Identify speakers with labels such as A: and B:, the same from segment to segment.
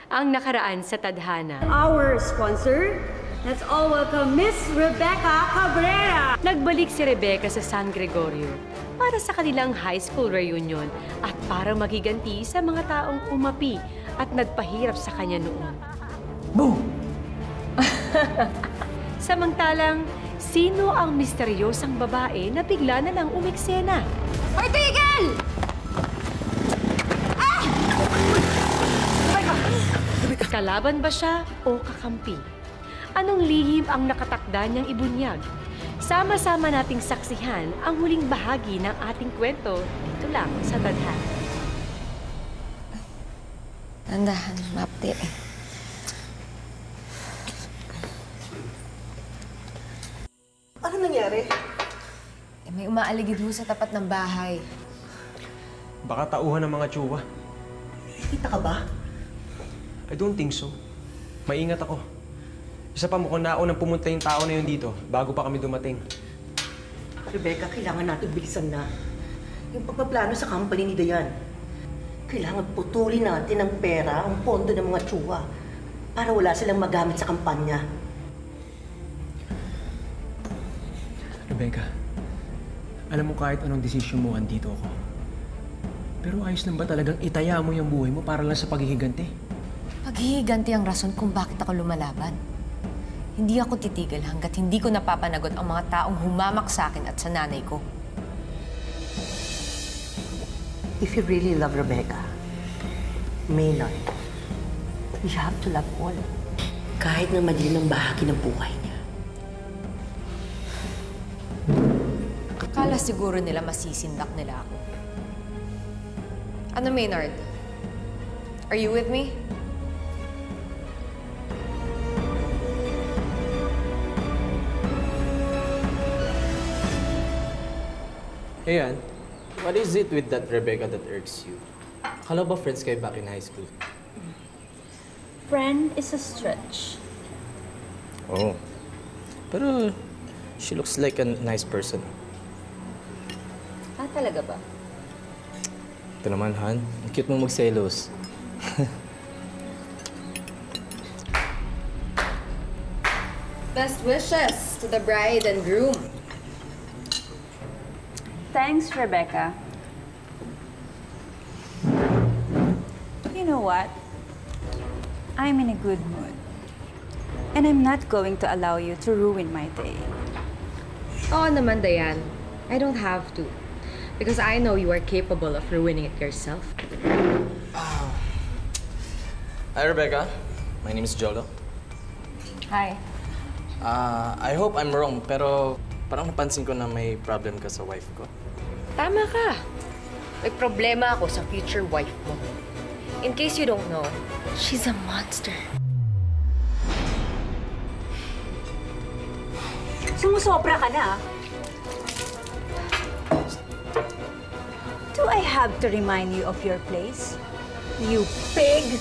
A: ang nakaraan sa tadhana.
B: Our sponsor, let's all welcome Miss Rebecca Cabrera.
A: Nagbalik si Rebecca sa San Gregorio para sa kanilang high school reunion at para magiganti sa mga taong umapi at nagpahirap sa kanya noon.
C: Boom!
A: Samantalang, sino ang misteryosang babae na bigla na lang umeksena?
B: Hoy, tigil!
A: Kalaban ba siya o kakampi? Anong lihim ang nakatakda niyang ibunyag? Sama-sama nating saksihan ang huling bahagi ng ating kwento dito lang sa Tadhana.
D: Tandahan, Mapti.
C: Ano nangyari?
D: May umaaligid ho sa tapat ng bahay.
E: Baka tauhan ng mga tsuwa.
C: Kita ka ba?
E: I don't think so. Maingat ako. Isa pa, mukhang naunang pumunta yung tao na yun dito bago pa kami dumating.
C: Rebecca, kailangan natin bilisan na. Yung pagpaplano sa company ni Dayan. Kailangan putulin natin ang pera, ang pondo ng mga tsuwa para wala silang magamit sa kampanya.
E: Rebecca, alam mo kahit anong desisyon mo, andito ako. Pero ayos lang ba talagang itaya mo yung buhay mo para lang sa paghihiganti?
D: Paghihiganti ang rason kung bakit ako lumalaban. Hindi ako titigil hanggat hindi ko napapanagot ang mga taong humamak sa akin at sa nanay ko.
C: If you really love Rebecca, Maynard, you have to love all. Kahit na madilim ang bahagi ng buhay niya.
D: Akala siguro nila masisindak nila ako. Ano, Maynard? Are you with me?
F: Hey, Ann. What is it with that Rebecca that irks you? Akala ba friends kayo back in high school?
B: Friend is a stretch.
F: Oh. Pero she looks like a nice person.
D: Ah, talaga ba?
F: Ito naman, Han. Ang cute mong magselos.
D: Best wishes to the bride and groom.
B: Thanks, Rebecca. You know what? I'm in a good mood. And I'm not going to allow you to ruin my day.
D: Oo naman, Dayan. I don't have to. Because I know you are capable of ruining it yourself.
F: Hi, Rebecca. My name is Jolo.
D: Hi.
F: I hope I'm wrong, pero parang napansin ko na may problem ka sa wife ko.
D: Tama ka. May problema ako sa future wife mo. In case you don't know, she's a monster.
B: Sumusobra ka na. Do I have to remind you of your place? You pig!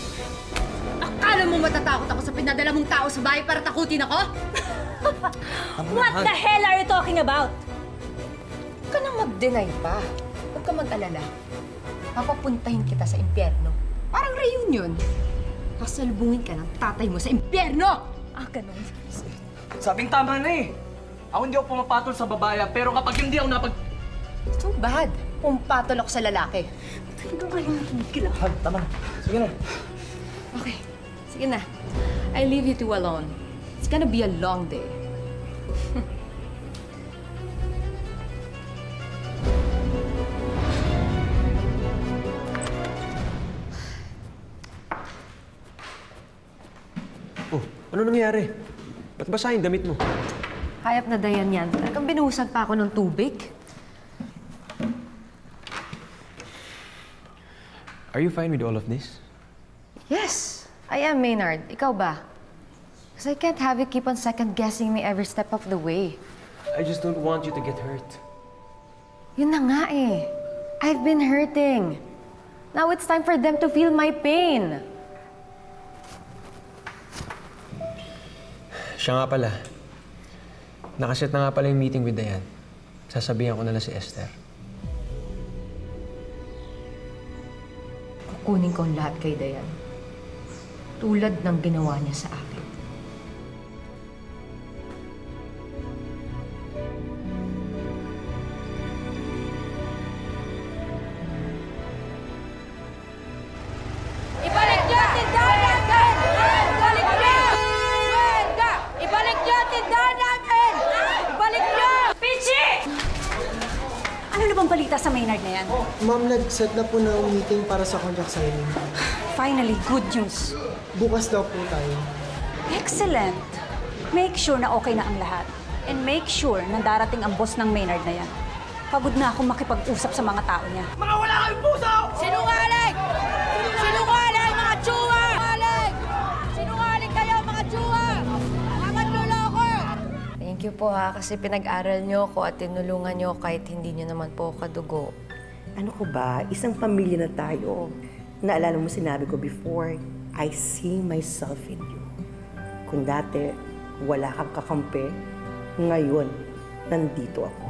G: Akala mo matatakot ako sa pinadala mong tao sa bahay para takutin ako?
B: What the hell are you talking about?
D: Huwag ka nang mag-deny pa. Huwag ka mag-alala. Papapuntahin kita sa impyerno.
G: Parang reunion. Kasalubungin ka ng tatay mo sa impyerno!
B: Ah, ganun.
H: Sabing tama na eh. Ako hindi ako pumapatol sa babae, pero kapag hindi ako
D: Too bad. Pumpatol ako sa lalaki.
B: Talagang kayo nakikila.
H: Han, tama na. Sige na.
D: Okay. Sige na. I leave you two alone. It's gonna be a long day.
E: Oh, ano nangyari? Ba't basa yung damit mo?
D: Hayop na Dayan yan. Talagang binuhusan pa ako ng tubig.
E: Are you fine with all of this?
D: Yes, I am, Maynard. Ikaw ba? Because I can't have you keep on second-guessing me every step of the way.
E: I just don't want you to get hurt.
D: Yun na nga eh. I've been hurting. Now it's time for them to feel my pain.
E: Siya nga pala. Nakaset na nga pala yung meeting with Dayan. Sasabihan ko na lang si Esther.
D: Kukunin ko ang lahat kay Dayan.
G: tulad ng ginawa niya sa akin.
I: Ibalik niyo ang tindahan natin! Ibalik niyo! Huwag! Ibalik niyo ang tindahan natin! Ibalik niyo! Pichi!
B: Ano na bang balita sa Maynard na yan?
J: Ma'am, nag-set na po ng meeting para sa contract signing.
B: Finally, good news.
J: Bukas daw po tayo.
B: Excellent. Make sure na okay na ang lahat. And make sure na darating ang boss ng Maynard na yan. Pagod na akong makipag-usap sa mga tao niya.
I: Sinungaling! Sinungaling, mga tsuwa! Sinungaling! Sinungaling kayo, mga tsuwa! Mga manluloko!
D: Thank you po ha, kasi pinag-aral niyo ako at tinulungan niyo kahit hindi niyo naman po kadugo.
C: Ano ko ba? Isang pamilya na tayo. Naalala mo sinabi ko before, I see myself in you. Kung dati, wala kang kakampi, ngayon, nandito ako.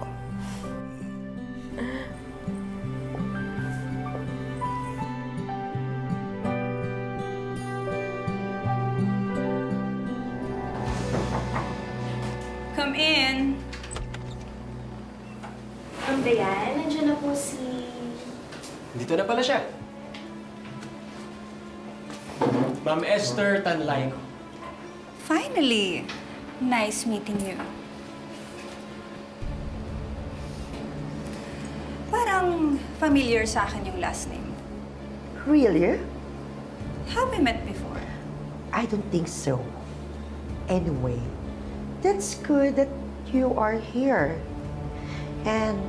B: Come in.
A: Dayan, nandiyan na po si...
E: Dito na pala siya. Ma'am Esther Tanlayco.
B: Finally. Nice meeting you. Parang familiar sa akin yung last name.
C: Really?
B: Have we met before?
C: I don't think so. Anyway, that's good that you are here. And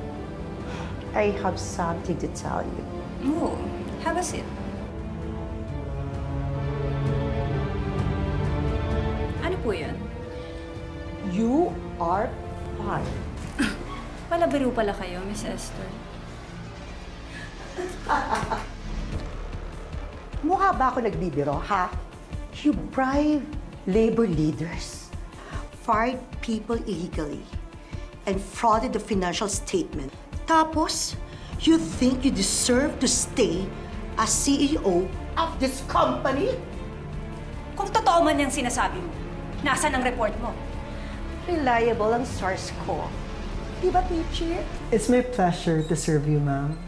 C: I have something to tell you.
B: Oh, have a seat. Ano po yan?
C: You are fine.
B: Palabiro pala kayo, Miss Esther.
C: Mukha ba ako nagbibiro, ha? You bribe labor leaders, fired people illegally, and frauded the financial statement. Tapos, you think you deserve to stay as CEO of this company?
B: Kung totoo man yung sinasabi mo, nasaan ang report mo?
C: Reliable ang source ko. Di ba, Peachy?
J: It's my pleasure to serve you, ma'am.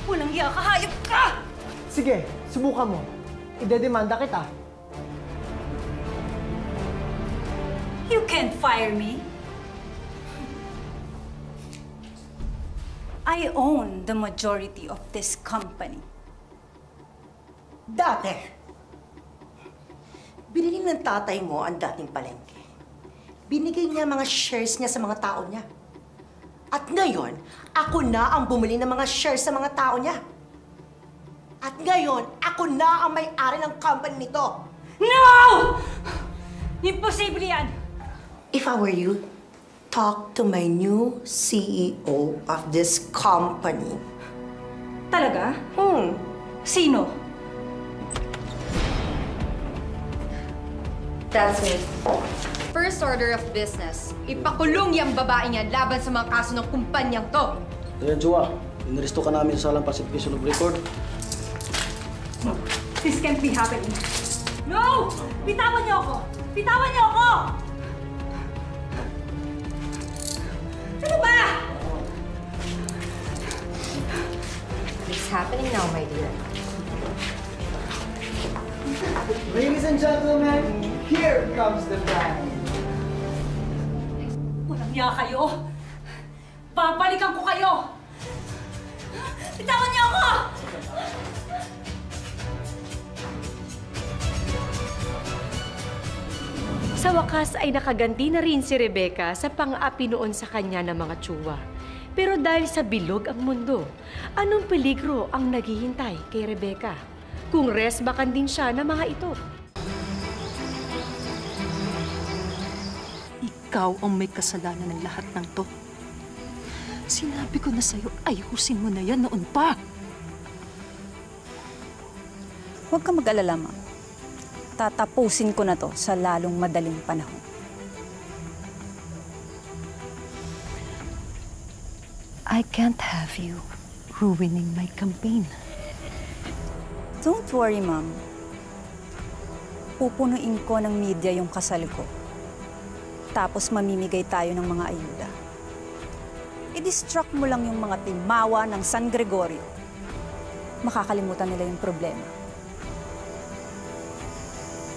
B: Walang iya, kahayop ka!
J: Sige, subukan mo. Idedemanda kita.
B: You can't fire me. I own the majority of this company.
C: Dati, binili ng tatay mo ang dating palengke. Binigay niya mga shares niya sa mga tao niya. At ngayon, ako na ang bumili ng mga shares sa mga tao niya. At ngayon, ako na ang may-ari ng company nito.
B: No! Imposible yan!
C: If I were you, talk to my new CEO of this company.
B: Talaga? Sino?
G: That's it. First order of business, ipakulong yung babae niyan laban sa mga kaso ng kumpanyang to.
K: Ayan, Jowa. Inaristo ka namin sa salang falsification of record.
B: This can't be happening. No! Bitawan niyo ako! Bitawan niyo ako! Ano ba?
D: What's happening now, my dear?
J: Ladies and gentlemen, here comes the bride.
B: Walang niya kayo! Babalikan ko kayo! Bitawan niyo ako!
A: Sa wakas ay nakaganti na rin si Rebecca sa pang-api noon sa kanya ng mga tsuwa. Pero dahil sa bilog ang mundo, anong peligro ang naghihintay kay Rebecca? Kung resbakan din siya ng mga ito.
L: Ikaw ang may kasalanan ng lahat ng to. Sinabi ko na sa'yo, ayusin mo na yan noon pa.
B: Huwag ka mag-alala, ma'am. Tatapusin ko na to sa lalong madaling panahon.
L: I can't have you ruining my campaign.
B: Don't worry, Ma'am. Pupunuin ko ng media yung kasal ko. Tapos mamimigay tayo ng mga ayuda. I-distract mo lang yung mga timawa ng San Gregorio. Makakalimutan nila yung problema.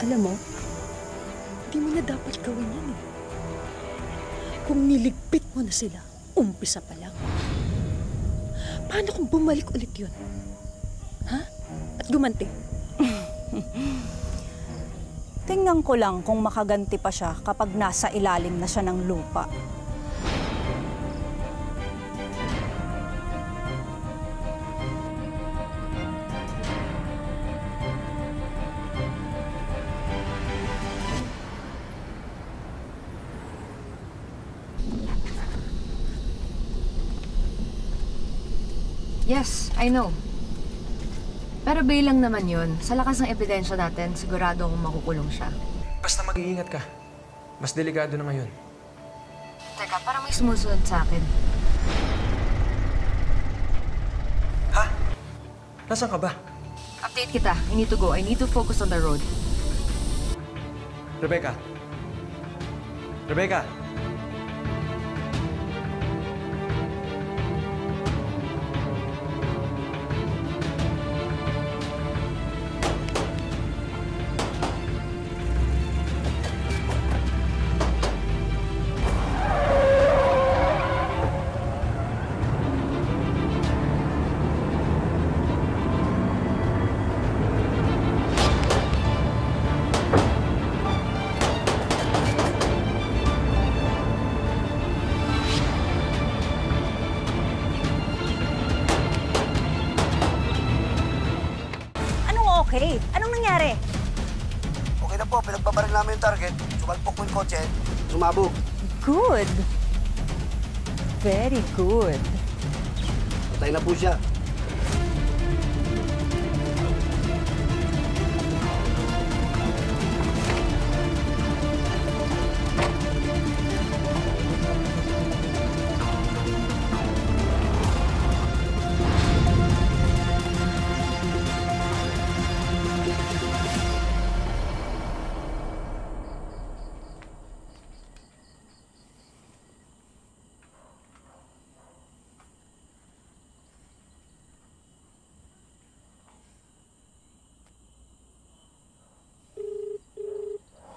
L: Alam mo, hindi mo na dapat gawin yan eh. Kung niligpit mo na sila, umpisa pa lang. Paano kung bumalik ulit yun? Ha? At gumanti?
B: Tingnan ko lang kung makaganti pa siya kapag nasa ilalim na siya ng lupa.
D: Yes, I know. Pero bail lang naman yun. Sa lakas ng ebidensya natin, sigurado akong makukulong siya.
E: Basta mag-iingat ka. Mas delikado na ngayon.
D: Teka, parang may sumusunod sa akin.
E: Ha? Nasaan ka ba?
D: Update kita. I need to go. I need to focus on the road.
E: Rebecca? Rebecca?
B: Okay, anong nangyari?
K: Okay na po, pinagbabaril namin yung target. Sumalpok mo yung kotse, sumabog.
B: Good. Very good.
K: Patay na po siya.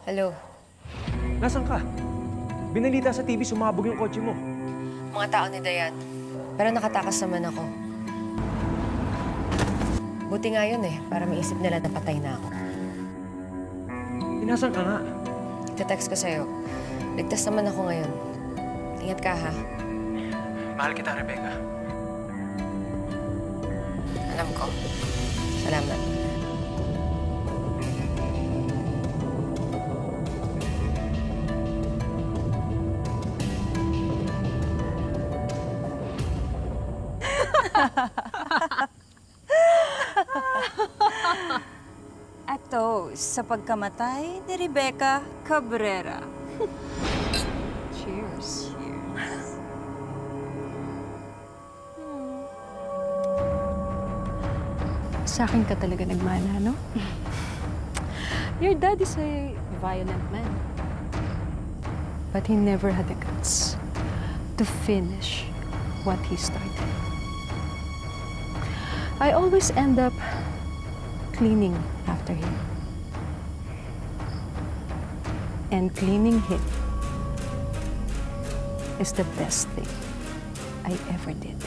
D: Hello.
E: Nasaan ka? Binalita sa TV, sumabog yung kotse mo.
D: Mga tao ni Dayan. Pero nakatakas naman ako. Buti nga yun eh, para maisip nila na patay na ako.
E: Nasaan ka nga?
D: Ite-text ko sa'yo. Ligtas naman ako ngayon. Ingat ka, ha?
E: Mahal kita, Rebecca.
D: Alam ko. Salamat.
B: Ato, sa pagkamatay ni Rebecca Cabrera.
L: Cheers. Sa akin ka talaga nagmana, no? Your dad is a violent man. But he never had the guts to finish what he started. I always end up cleaning after him. And cleaning him is the best thing I ever did.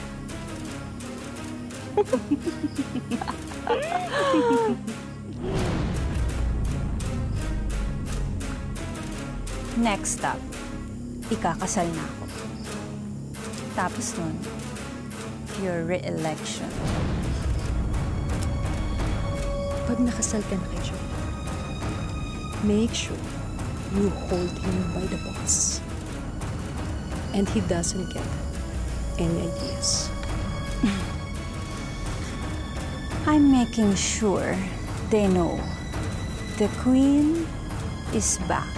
B: Next up, ikakasal na ako. Tapos nun, your re-election.
L: Pag nakasal ka na kay Joe, make sure you hold him by the balls. And he doesn't get any ideas.
B: I'm making sure they know the queen is back.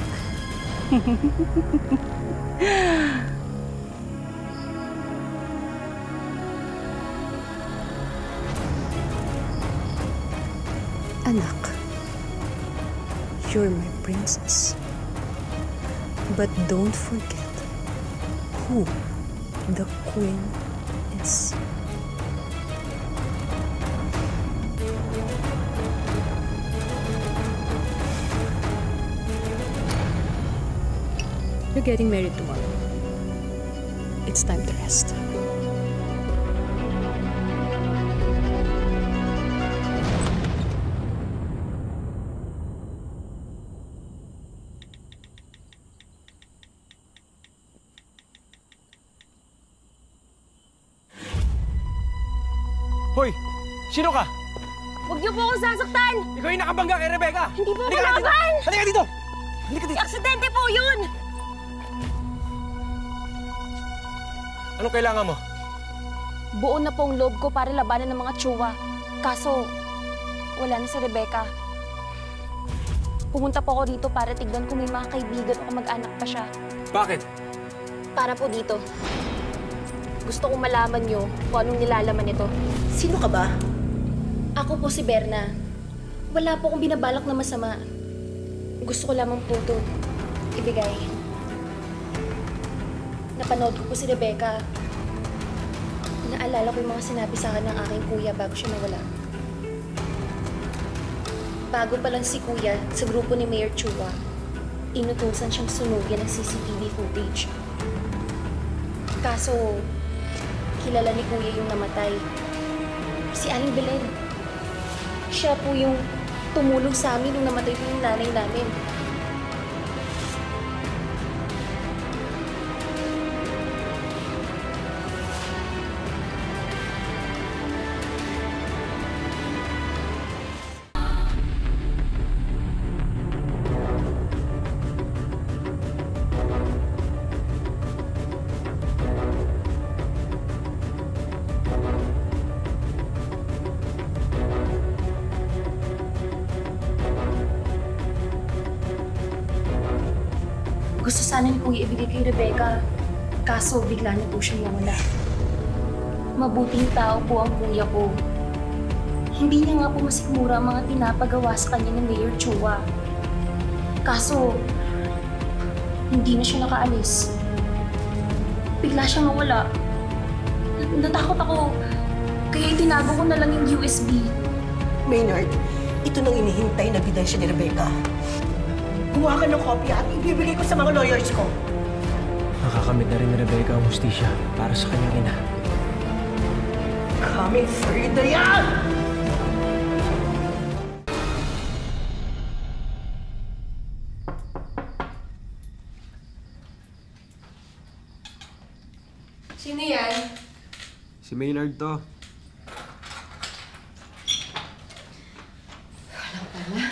L: Anak, you're my princess. But don't forget who the queen is. You're getting married tomorrow. It's time to rest.
E: Hoy! Sino ka?
I: Huwag niyo po akong sasaktan!
E: Ikaw yung nakabangga kay Rebecca!
I: Hindi po ako
E: Halika dito!
I: laban!
E: Halika dito! Halika dito!
I: Aksidente po yun!
E: Anong kailangan mo?
M: Buo na po ang loob ko para labanan ng mga tsuwa. Kaso, wala na si Rebecca. Pumunta po ako dito para tignan kung may mga kaibigan o kamag-anak pa siya.
E: Bakit?
M: Para po dito. Gusto kong malaman niyo kung anong nilalaman nito.
C: Sino ka ba?
M: Ako po si Berna. Wala po akong binabalak na masama. Gusto ko lamang po ito ibigay. Napanood ko po si Rebecca. Naalala ko yung mga sinabi sa akin ng aking kuya bago siya nawala. Bago pa lang si kuya sa grupo ni Mayor Chua, inutusan siyang sunugin ng CCTV footage. Kaso, kilala ni kuya yung namatay. Si Aling Belen. Siya po yung tumulong sa amin nung namatay po yung nanay namin. Gusto sana ni Kuya ibigay kay Rebecca. Kaso bigla na po siyang nawala. Mabuting tao po ang kuya ko. Hindi niya nga po masikmura ang mga pinapagawa sa kanya ng Mayor Chua. Kaso, hindi na siya nakaalis. Bigla siyang nawala. Natakot ako. Kaya itinago ko na lang yung USB.
C: Maynard, ito nang inihintay na bidensya ni Rebecca. Gumawa ka ng kopya at ibibigay ko sa mga lawyers ko.
E: Nakakamit na rin ni Rebecca ang hustisya para sa kanyang ina.
C: Coming for you, Dayan!
G: Sino yan?
E: Si Maynard to.
G: Walang pala.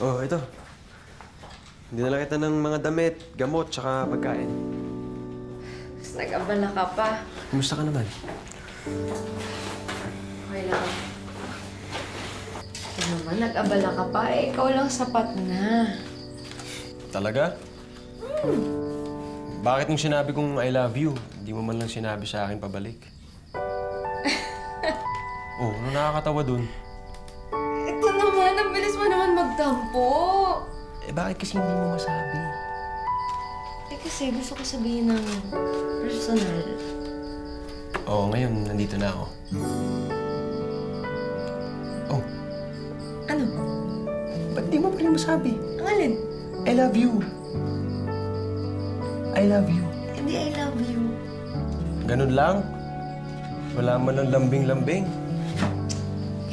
N: Oh, ito. Hindi na lang kita ng mga damit, gamot, tsaka pagkain.
G: Mas nag-abala ka pa.
N: Kumusta ka naman?
G: Okay lang. Ito naman, nag-abala ka pa. Eh, ikaw lang sapat na.
N: Talaga? Bakit nung sinabi kong I love you, hindi mo man lang sinabi sa akin pabalik? Oh, ano nakakatawa dun?
G: Ito naman, ang bilis mo naman magtampo.
N: Eh, bakit kasi hindi mo masabi?
G: Eh, kasi gusto ko sabihin ng personal.
N: Oo, ngayon, nandito na ako. Oh.
G: Ano?
N: Ba't di mo pa rin masabi?
G: Ang alin?
N: I love you. I love you.
G: Hindi, I love you.
N: Ganun lang? Wala man ng lambing-lambing.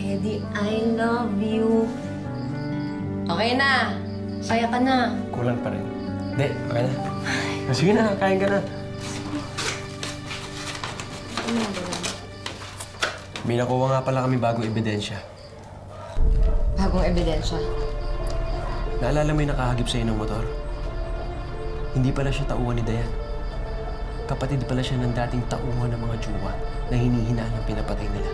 G: Eh, di, I love you. Okay na. Kaya ka na.
N: Kulang pa rin. Hindi, okay na. Sige na, kain ka na. May nakuha nga pala kami bagong ebidensya.
G: Bagong ebidensya?
N: Naalala mo yung nakahagip sa'yo ng motor? Hindi pala siya tauhan ni Dayan. Kapatid pala siya ng dating tauhan ng mga Chua na hinihinaan ang pinapatay nila.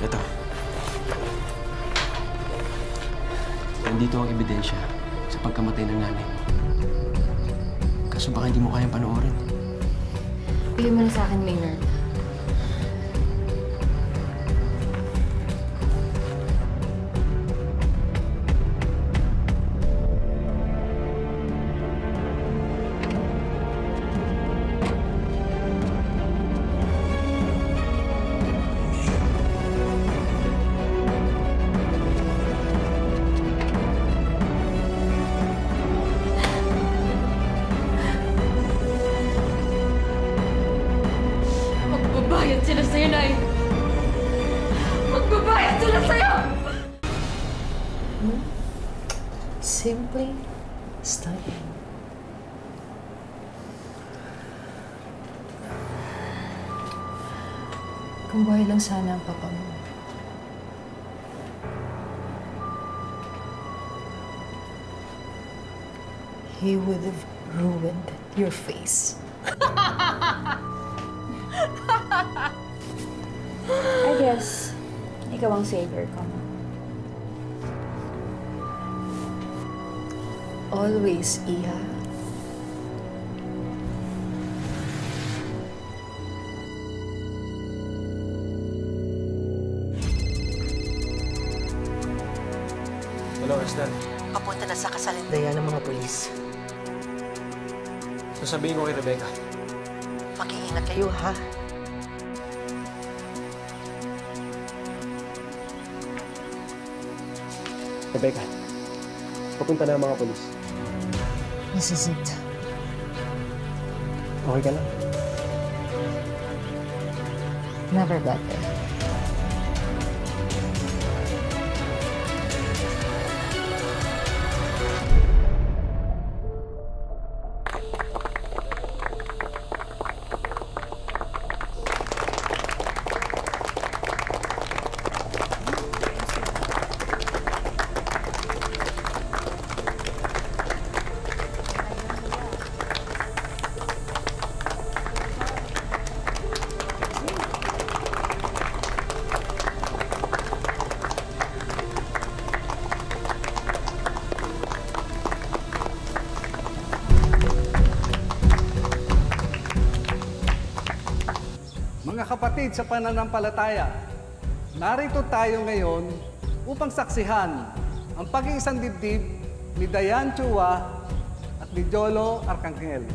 N: Ito. Nandito ang ebidensya sa pagkamatay ng nanay mo. Kaso baka hindi mo kayang panoorin.
D: Bigyan mo na sa akin, Maynard.
I: Magbabayad sila sa'yo, Nay! Magbabayad sila sa'yo!
L: Simply stunning. Kung buhay lang sana ang papa mo. He would have ruined your face.
B: I guess, ikaw ang savior ko.
L: Always, Iha.
N: Hello, Esther.
C: Papunta na sa kasalindayan ng mga polis.
N: Sasabihin ko kay Rebecca.
C: Mag-iingat kayo, ha?
N: Rebecca, papunta na ang mga polis.
L: This is it.
N: Okay ka lang?
L: Never better.
O: Mga kapatid sa pananampalataya, narito tayo ngayon upang saksihan ang pag-iisang dibdib ni Dayan Chua at ni Jolo Arcangel.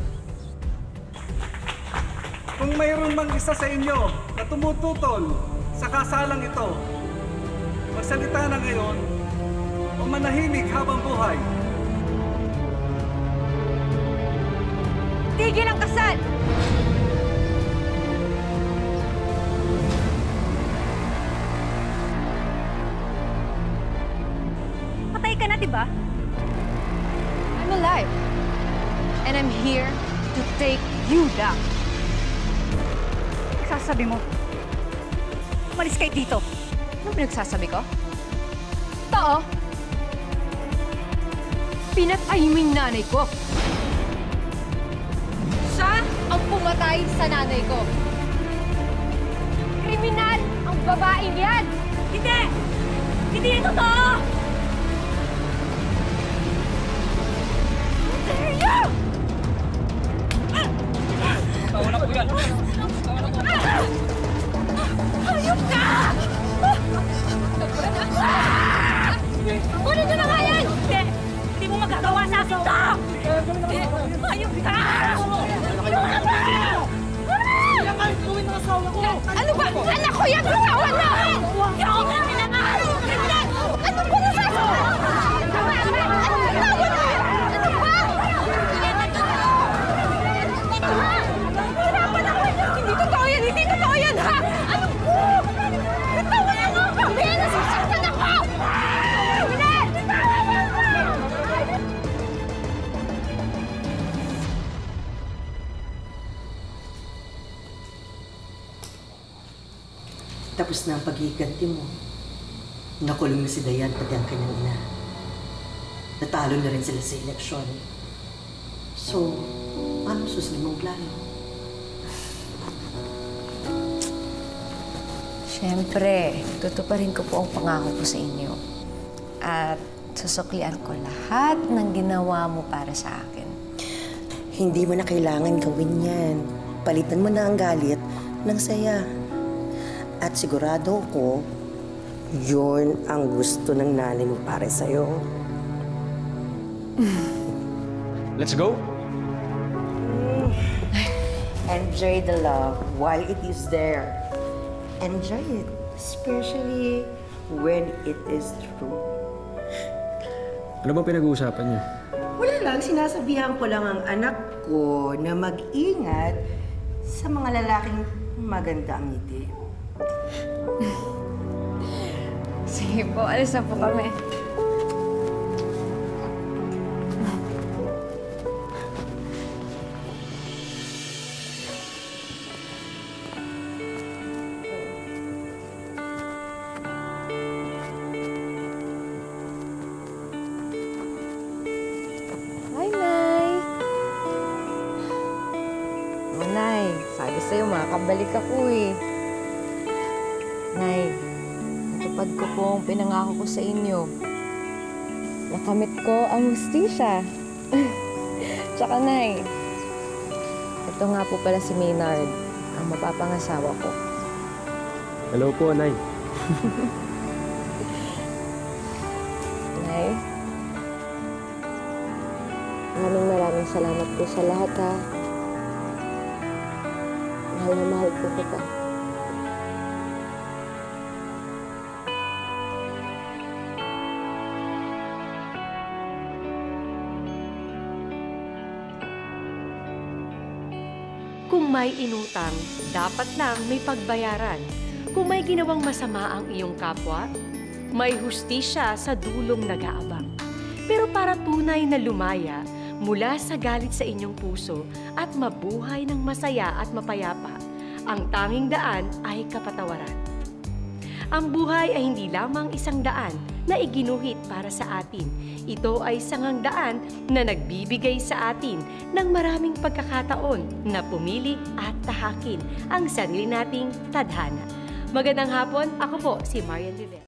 O: Kung mayroon mang isa sa inyo na tumututol sa kasalang ito, magsalita na ngayon o manahimik habang buhay.
I: Tigil ang kasal! Patay ka na, di ba?
G: I'm alive. And I'm here to take you down.
I: Sasabi mo, umalis kayo dito.
G: Anong pinagsasabi ko? Tao, pinatay mo yung nanay ko. Siya ang pumatay sa nanay ko. Kriminal ang babaeng yan!
I: Hindi! Hindi yan totoo! Dare you!
H: Tawa na po yan!
I: Hayop ka! Kunin nyo na nga yan! Hindi! Hindi mo magagawa sa akin to! Hayop ka!
G: Ano ba? Anak ko yan! Bitawan na!
I: Hindi ako kriminal! Kriminal!
G: Ano ba nasasabi? Bitawan na! Ano ba? Hirapan ako! Hindi totoo yan! Hindi totoo yan, ha? Ano po? Bitawan na nga kami! Nasasaktan ako! Kriminal! Bitawan na ako!
C: Tapos na ang pag-iiganti mo. Nakulong na si Dayan pati ang kanyang ina. Natalo na rin sila sa eleksyon. So, ano susunod mong plano?
D: Siyempre, tutuparin ko po ang pangako ko sa inyo. At susuklian ko lahat ng ginawa mo para sa akin.
C: Hindi mo na kailangan gawin yan. Palitan mo na ang galit ng saya. At sigurado ko, yun ang gusto ng nanay mo para sa'yo.
N: Let's go!
C: Enjoy the love while it is there. Enjoy it, especially when it is true.
N: Ano ba pinag-uusapan niyo?
C: Wala lang, sinasabihan ko lang ang anak ko na mag-ingat sa mga lalaking maganda ang ngiti.
D: Sige po, alis na po kami.
G: Hi, Nay! Oh, Nay, sabi sa'yo, makakabalik ako eh. Nay, natupad ko po ang pinangako ko sa inyo. Nakamit ko ang hustisya. Tsaka, Nay, ito nga po pala si Maynard, ang mapapangasawa ko.
N: Hello po, Nay.
G: Nay, maraming salamat po sa lahat, ha. Mahal na mahal po kita.
A: Kung may inutang, dapat lang may pagbayaran. Kung may ginawang masama ang iyong kapwa, may hustisya sa dulong nag-aabang. Pero para tunay na lumaya mula sa galit sa inyong puso at mabuhay ng masaya at mapayapa, ang tanging daan ay kapatawaran. Ang buhay ay hindi lamang isang daan na iginuhit para sa atin. Ito ay sangang daan na nagbibigay sa atin ng maraming pagkakataon na pumili at tahakin ang sarili nating tadhana. Magandang hapon, ako po si Marian Rivera.